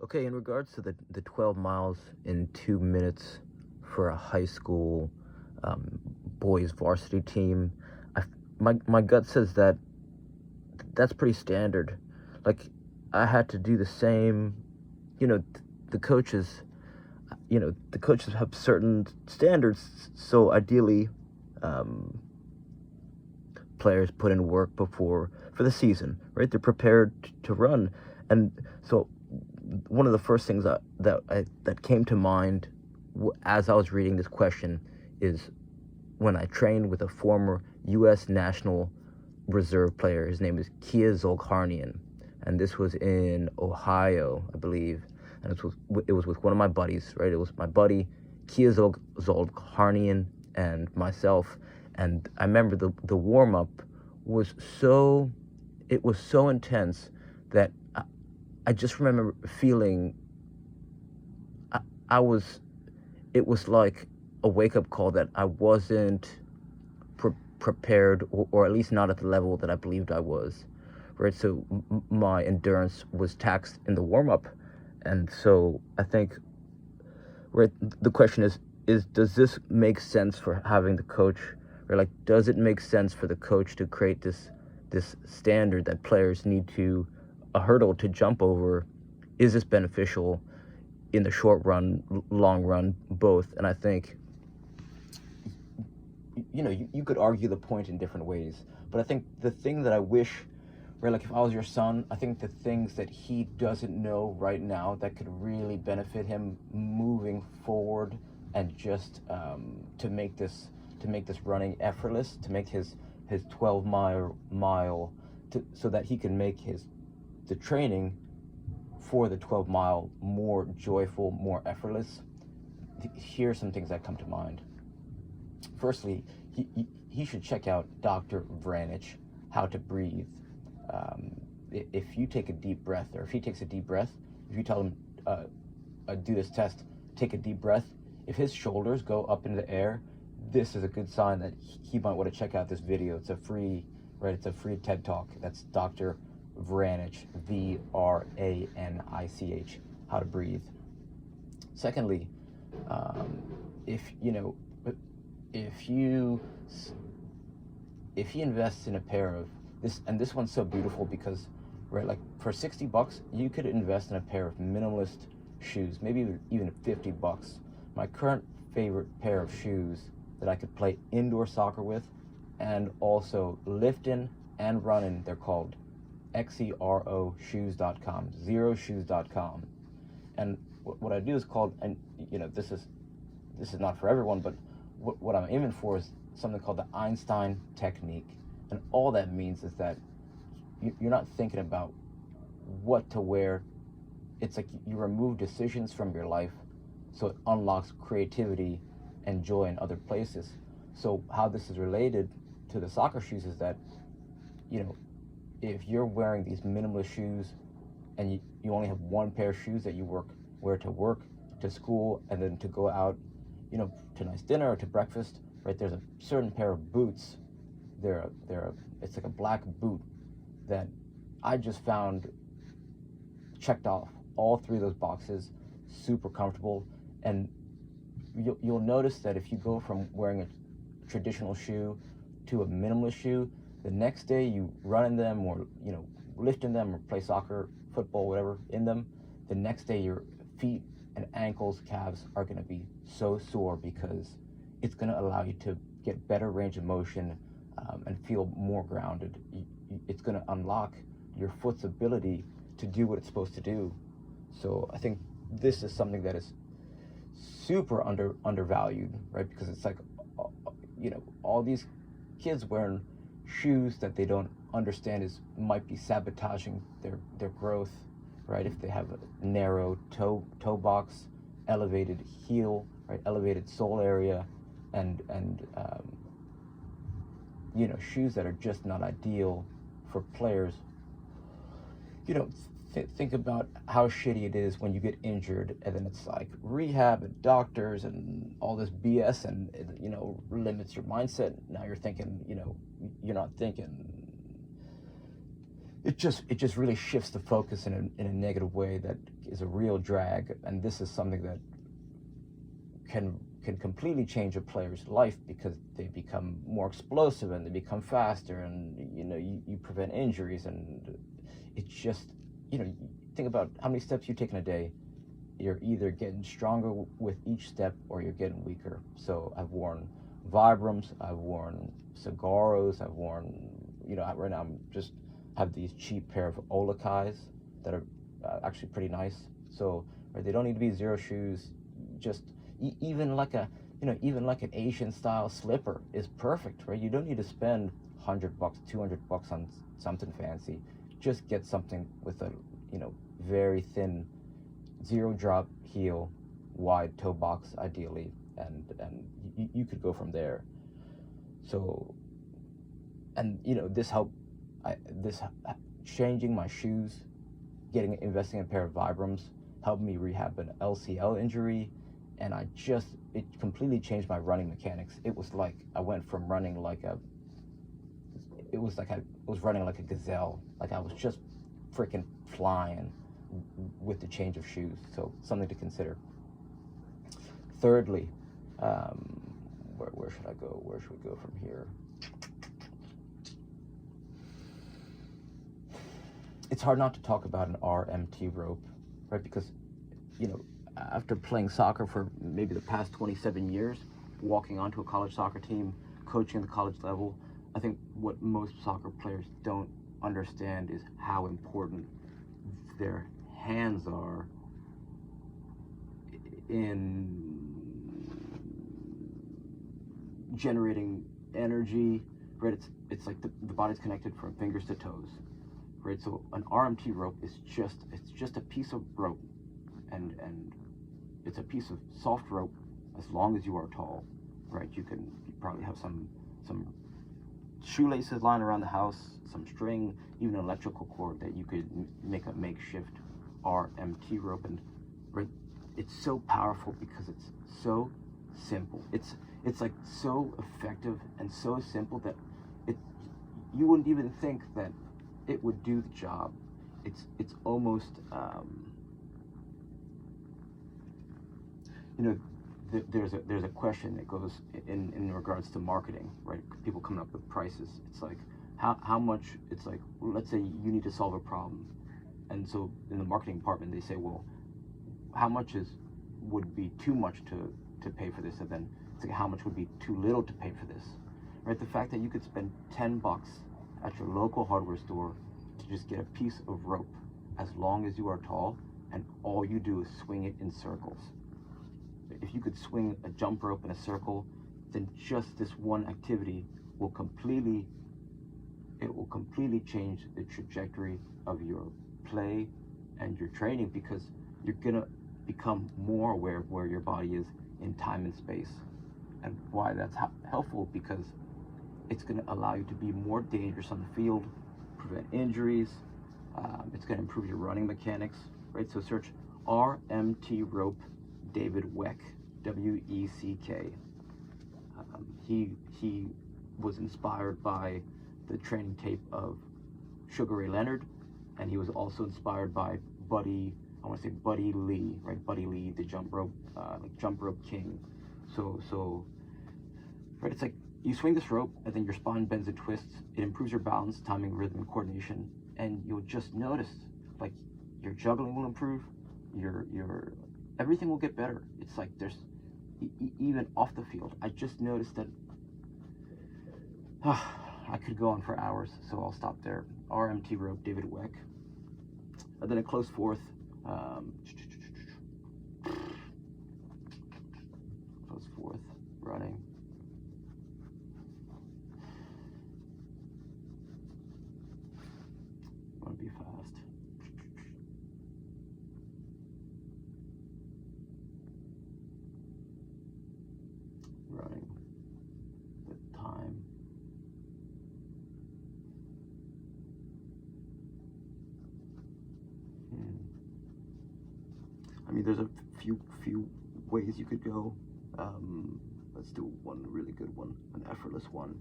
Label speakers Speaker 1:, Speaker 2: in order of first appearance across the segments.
Speaker 1: Okay, in regards to the 12 miles in 2 minutes for a high school boys varsity team, my gut says that that's pretty standard. Like, I had to do the same. You know, the coaches. The coaches have certain standards. So ideally, um, players put in work before for the season, right? They're prepared to run, and so one of the first things that came to mind as I was reading this question is when I trained with a former U.S. national reserve player. His name is Kia Zolgharnian, and this was in Ohio, I believe, and it was with one of my buddies, right? It was my buddy Kia Zolgharnian and myself, and I remember the warm up was so intense that I just remember feeling I was it was like a wake up call that I wasn't prepared, or at least not at the level that I believed I was, right? So my endurance was taxed in the warm up, and so I think, right, the question is does this make sense for having the coach, or like does it make sense for the coach to create this standard that players need to a hurdle to jump over? Is this beneficial in the short run, long run, both? And I think you could argue the point in different ways, but I think the thing that I wish, right, like if I was your son, I think the things that he doesn't know right now that could really benefit him moving forward, and just to make this running effortless, to make his 12 mile so that he can make the training for the 12 mile more joyful, more effortless. Here's some things that come to mind. Firstly, he should check out Dr. Vranich, How to Breathe. If you take a deep breath, or if he takes a deep breath, if you tell him, do this test, take a deep breath, if his shoulders go up into the air, this is a good sign that he might want to check out this video. It's a free, right? It's a free TED Talk. That's Dr. Vranich, Vranich, How to Breathe. Secondly, if he invests in a pair of this, and this one's so beautiful because, right, like for $60 you could invest in a pair of minimalist shoes, maybe even $50. My current favorite pair of shoes that I could play indoor soccer with and also lift in and run in, they're called xeroshoes.com, zeroshoes.com. And what I do is called, and this is not for everyone, but what I'm aiming for is something called the Einstein technique. And all that means is that you're not thinking about what to wear. It's like you remove decisions from your life, so it unlocks creativity and joy in other places. So how this is related to the soccer shoes is that, if you're wearing these minimalist shoes and you only have one pair of shoes that you wear to work, to school, and then to go out, to nice dinner or to breakfast, right? There's a certain pair of boots. It's like a black boot that I just found checked off all three of those boxes, super comfortable. And you'll notice that if you go from wearing a traditional shoe to a minimalist shoe, the next day you run in them, or lift in them, or play soccer, football, whatever, in them, the next day your feet and ankles, calves are going to be so sore, because it's going to allow you to get better range of motion, and feel more grounded. It's going to unlock your foot's ability to do what it's supposed to do. So I think this is something that is super undervalued, right? Because it's like, all these kids wearing shoes that they don't understand might be sabotaging their growth, right? If they have a narrow toe box, elevated heel, right, elevated sole area, and shoes that are just not ideal for players. Think about how shitty it is when you get injured, and then it's like rehab and doctors and all this BS, and limits your mindset. Now you're thinking, you're not thinking it just really shifts the focus in a negative way that is a real drag. And this is something that can completely change a player's life, because they become more explosive and they become faster, and you prevent injuries. And it's just, think about how many steps you take in a day. You're either getting stronger with each step or you're getting weaker. So I've worn Vibrams, I've worn Cigaros, I've worn, right now I'm just have these cheap pair of Olakais that are actually pretty nice. So right, they don't need to be zero shoes. Just even like even like an Asian style slipper is perfect, right? You don't need to spend $100, $200 on something fancy. Just get something with a very thin, zero drop heel, wide toe box ideally, and you could go from there. So, and this helped. This changing my shoes, investing in a pair of Vibrams helped me rehab an LCL injury, and it completely changed my running mechanics. It was like I went from running like I was running like a gazelle. Like I was just freaking flying with the change of shoes. So something to consider. Thirdly, where should I go? Where should we go from here? It's hard not to talk about an RMT rope, right? Because, after playing soccer for maybe the past 27 years, walking onto a college soccer team, coaching at the college level, I think what most soccer players don't understand is how important their hands are in generating energy, right? It's like the body's connected from fingers to toes, right? So an RMT rope is just a piece of rope, and it's a piece of soft rope as long as you are tall, right? You probably have some shoelaces lying around the house, some string, even an electrical cord that you could make a makeshift RMT rope. And right, it's so powerful because it's so simple. It's like so effective and so simple that you wouldn't even think that it would do the job. It's almost there's a question that goes in regards to marketing, right? People coming up with prices. It's like how much. It's like, let's say you need to solve a problem, and so in the marketing department they say, well, how much would be too much to pay for this, and then it's like, how much would be too little to pay for this, right? The fact that you could spend $10 at your local hardware store to just get a piece of rope as long as you are tall, and all you do is swing it in circles. If you could swing a jump rope in a circle, then just this one activity will completely change the trajectory of your play and your training, because you're gonna become more aware of where your body is in time and space. And why that's helpful, because it's going to allow you to be more dangerous on the field, prevent injuries. It's going to improve your running mechanics, right? So search RMT rope David Weck, W-E-C-K. He was inspired by the training tape of Sugar Ray Leonard, and he was also inspired by Buddy Lee, right? Buddy Lee, the jump rope king. So right, it's like you swing this rope and then your spine bends and twists. It improves your balance, timing, rhythm, and coordination, and you'll just notice like your juggling will improve, your everything will get better. It's like there's even off the field. I just noticed that I could go on for hours, so I'll stop there. RMT rope, David Weck. And then a close fourth. Close fourth, running. I want to be fast. Running. The time. I mean, there's a few ways you could go. Let's do one really good one, an effortless one.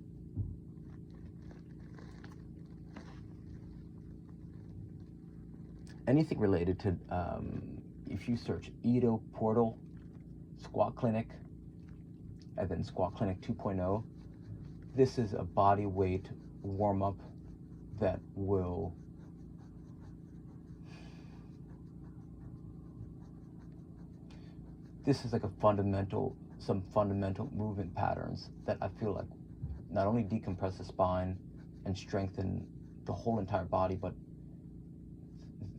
Speaker 1: anything related to, if you search Edo Portal, Squat Clinic, and then Squat Clinic 2.0, this is a body weight warm-up that will this is like some fundamental movement patterns that I feel like not only decompress the spine and strengthen the whole entire body, but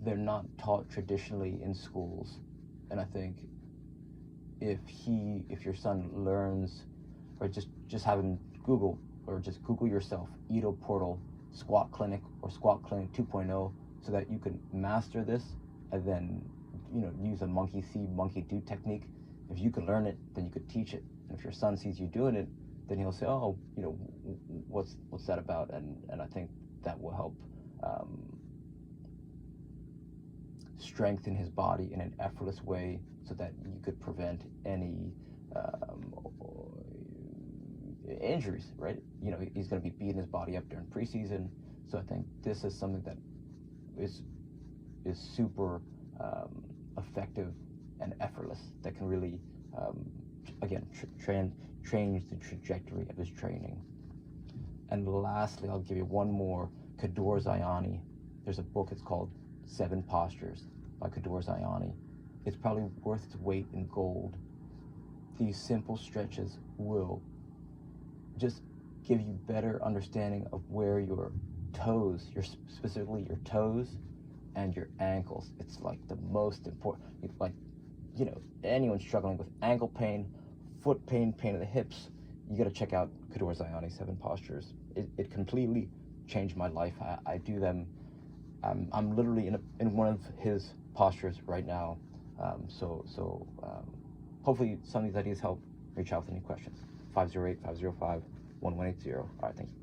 Speaker 1: they're not taught traditionally in schools. And I think if your son learns, or just have him Google, or just Google yourself, Edo Portal, Squat Clinic, or Squat Clinic 2.0, so that you can master this, and then, use a monkey see, monkey do technique. If you can learn it, then you could teach it. And if your son sees you doing it, then he'll say, oh, what's that about? And I think that will help strengthen his body in an effortless way, so that you could prevent any injuries, right? He's going to be beating his body up during preseason. So I think this is something that is super effective and effortless, that can really, again, change the trajectory of his training. And lastly, I'll give you one more, Kador Ziani. There's a book, it's called 7 Postures by Kador Ziani. It's probably worth its weight in gold. These simple stretches will just give you better understanding of where your toes, specifically your toes and your ankles. It's like the most important. It's like, anyone struggling with ankle pain, foot pain, pain of the hips, you got to check out Kador Ziani 7 Postures. It completely changed my life. I do them. I'm literally in one of his postures right now. Hopefully some of these ideas help. Reach out with any questions. 508-505-1180. All right, thank you.